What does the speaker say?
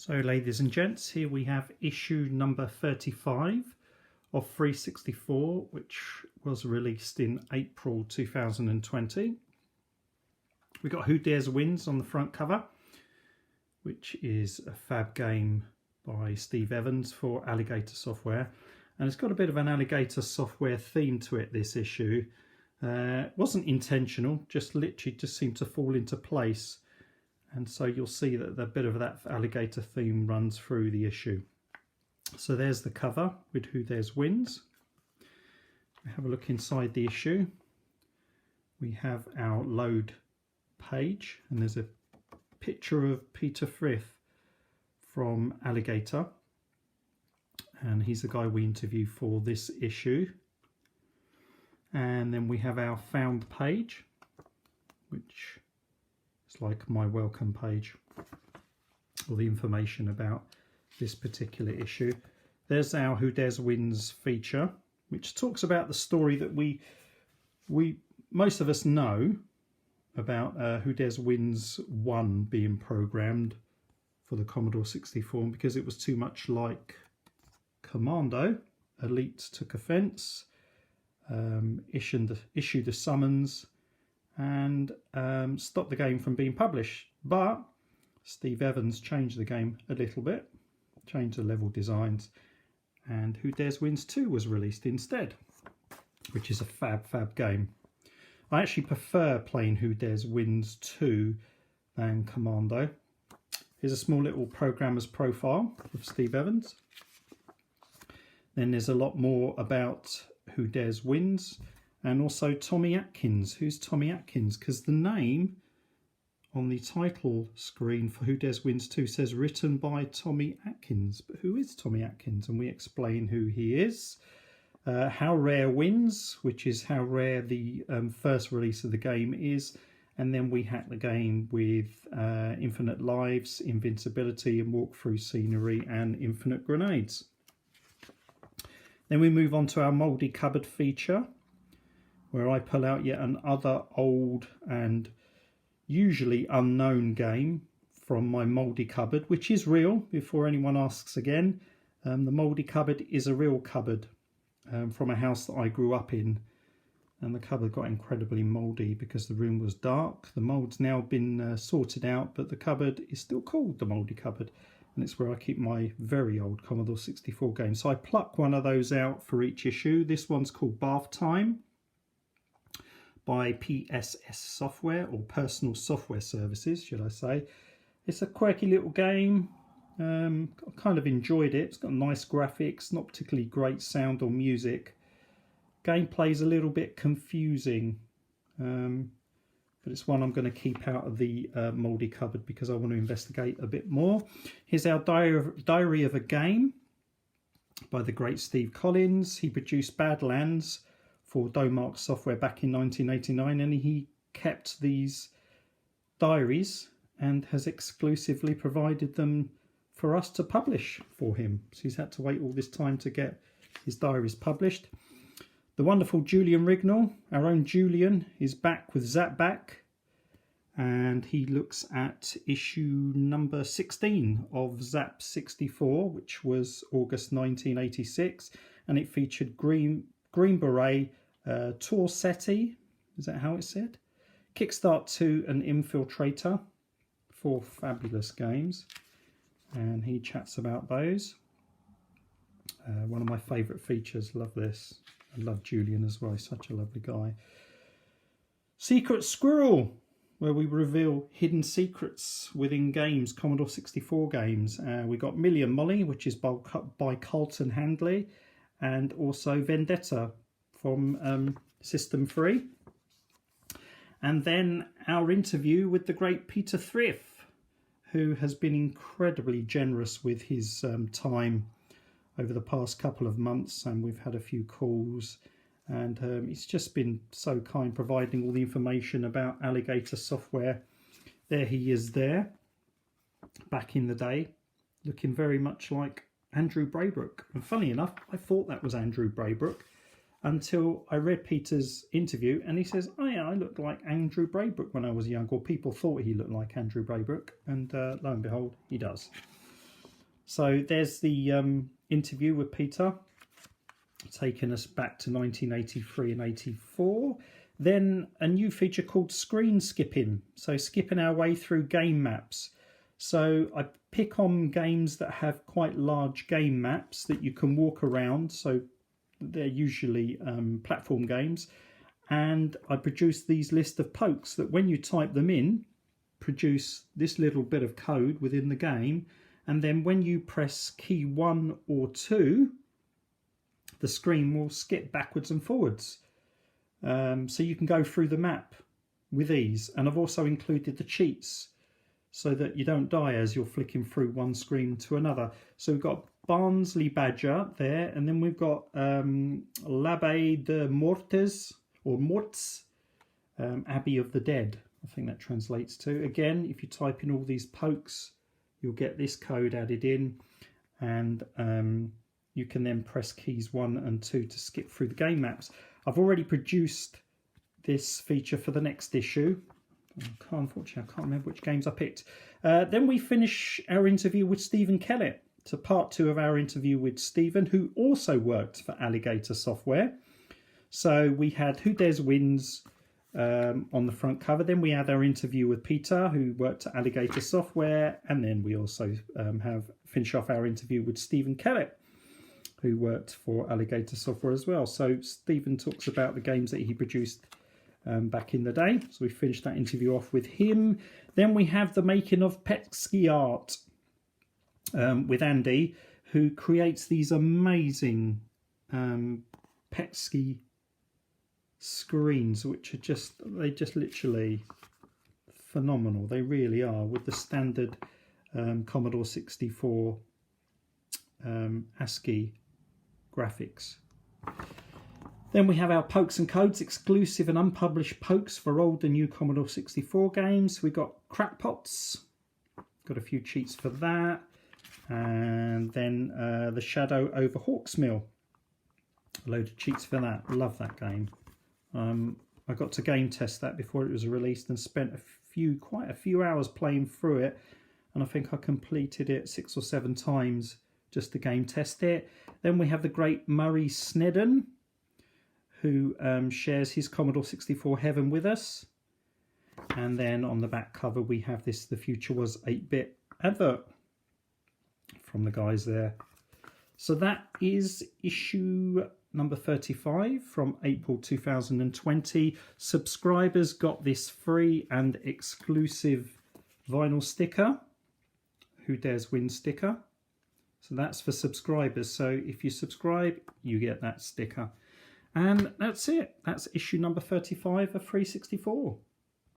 So ladies and gents, here we have issue number 35 of FREEZE64, which was released in April 2020. We got Who Dares Wins on the front cover, which is a fab game by Steve Evans for Alligator Software, and it's got a bit of an Alligator Software theme to it, this issue. It wasn't intentional, just literally just seemed to fall into place. And so you'll see that a bit of that alligator theme runs through the issue. So there's the cover with Who Dares Wins. Have a look inside the issue. We have our load page, and there's a picture of Peter Frith from Alligator. And he's the guy we interview for this issue. And then we have our found page, which it's like my welcome page, all the information about this particular issue. There's our Who Dares Wins feature, which talks about the story that we most of us know about Who Dares Wins 1 being programmed for the Commodore 64, and because it was too much like Commando, Elite took offence, issued a summons, and stopped the game from being published. But Steve Evans changed the game a little bit, changed the level designs, and Who Dares Wins 2 was released instead, which is a fab game. I actually prefer playing Who Dares Wins 2 than Commando. Here's a small little programmer's profile of Steve Evans. Then there's a lot more about Who Dares Wins, and also Tommy Atkins. Who's Tommy Atkins? Because the name on the title screen for Who Dares Wins 2 says written by Tommy Atkins. But who is Tommy Atkins? And we explain who he is. How rare wins, which is how rare the first release of the game is. And then we hack the game with infinite lives, invincibility, and walkthrough scenery, and infinite grenades. Then we move on to our mouldy cupboard feature, where I pull out yet another old and usually unknown game from my mouldy cupboard, which is real, before anyone asks again. The mouldy cupboard is a real cupboard from a house that I grew up in, and the cupboard got incredibly mouldy because the room was dark. The mould's now been sorted out, but the cupboard is still called the mouldy cupboard, and it's where I keep my very old Commodore 64 games. So I pluck one of those out for each issue. This one's called Bath Time by PSS Software, or Personal Software Services, should I say. It's a quirky little game. I kind of enjoyed it. It's got nice graphics, not particularly great sound or music. Gameplay's a little bit confusing, but it's one I'm going to keep out of the mouldy cupboard because I want to investigate a bit more. Here's our Diary of a Game by the great Steve Collins. He produced Badlands for Domark Software back in 1989, and he kept these diaries and has exclusively provided them for us to publish for him. So he's had to wait all this time to get his diaries published. The wonderful Julian Rignall, our own Julian, is back with Zapback, and he looks at issue number 16 of Zap 64, which was August 1986, and it featured Green Beret, Torsetti, is that how it's said? Kickstart 2 and Infiltrator, 4 fabulous games, and he chats about those. One of my favourite features, love this. I love Julian as well, he's such a lovely guy. Secret Squirrel, where we reveal hidden secrets within games, Commodore 64 games. We got Millie and Molly, which is by Carlton Handley, and also Vendetta from System 3. And then our interview with the great Peter Frith, who has been incredibly generous with his time over the past couple of months, and we've had a few calls, and he's just been so kind, providing all the information about Alligator Software. There he is there, back in the day, looking very much like Andrew Braybrook. And funny enough, I thought that was Andrew Braybrook until I read Peter's interview, and he says, oh yeah, I looked like Andrew Braybrook when I was young, or people thought he looked like Andrew Braybrook, and lo and behold, he does. So there's the interview with Peter, taking us back to 1983 and 84. Then a new feature called screen skipping, so skipping our way through game maps. So I pick on games that have quite large game maps that you can walk around, so they're usually platform games, and I produce these list of pokes that when you type them in, produce this little bit of code within the game, and then when you press key 1 or 2, the screen will skip backwards and forwards. So you can go through the map with ease. And I've also included the cheats so that you don't die as you're flicking through one screen to another. So we've got Barnsley Badger there, and then we've got l'Abbaye de Mortes, or Morts, Abbey of the Dead, I think that translates to. Again, if you type in all these pokes, you'll get this code added in, and you can then press keys 1 and 2 to skip through the game maps. I've already produced this feature for the next issue. Unfortunately, I can't remember which games I picked. Then we finish our interview with Stephen Kellett. So part 2 of our interview with Stephen, who also worked for Alligator Software. So we had Who Dares Wins on the front cover. Then we had our interview with Peter, who worked at Alligator Software. And then we also have finished off our interview with Stephen Kellett, who worked for Alligator Software as well. So Stephen talks about the games that he produced back in the day. So we finished that interview off with him. Then we have the making of Petsky art with Andy, who creates these amazing Petsky screens, which are they just literally phenomenal. They really are, with the standard Commodore 64 ASCII graphics. Then we have our pokes and codes, exclusive and unpublished pokes for old and new Commodore 64 games. We've got Crackpots, got a few cheats for that, and then the Shadow over Hawksmill, a load of cheats for that. Love that game. I got to game test that before it was released and spent quite a few hours playing through it, and I think I completed it 6 or 7 times just to game test it. Then we have the great Murray Snedden, who shares his Commodore 64 heaven with us. And then on the back cover we have this The Future Was 8-Bit advert from the guys there. So that is issue number 35 from April 2020. Subscribers got this free and exclusive vinyl sticker, Who Dares Win sticker. So that's for subscribers. So if you subscribe, you get that sticker. And that's it. That's issue number 35 of FREEZE64.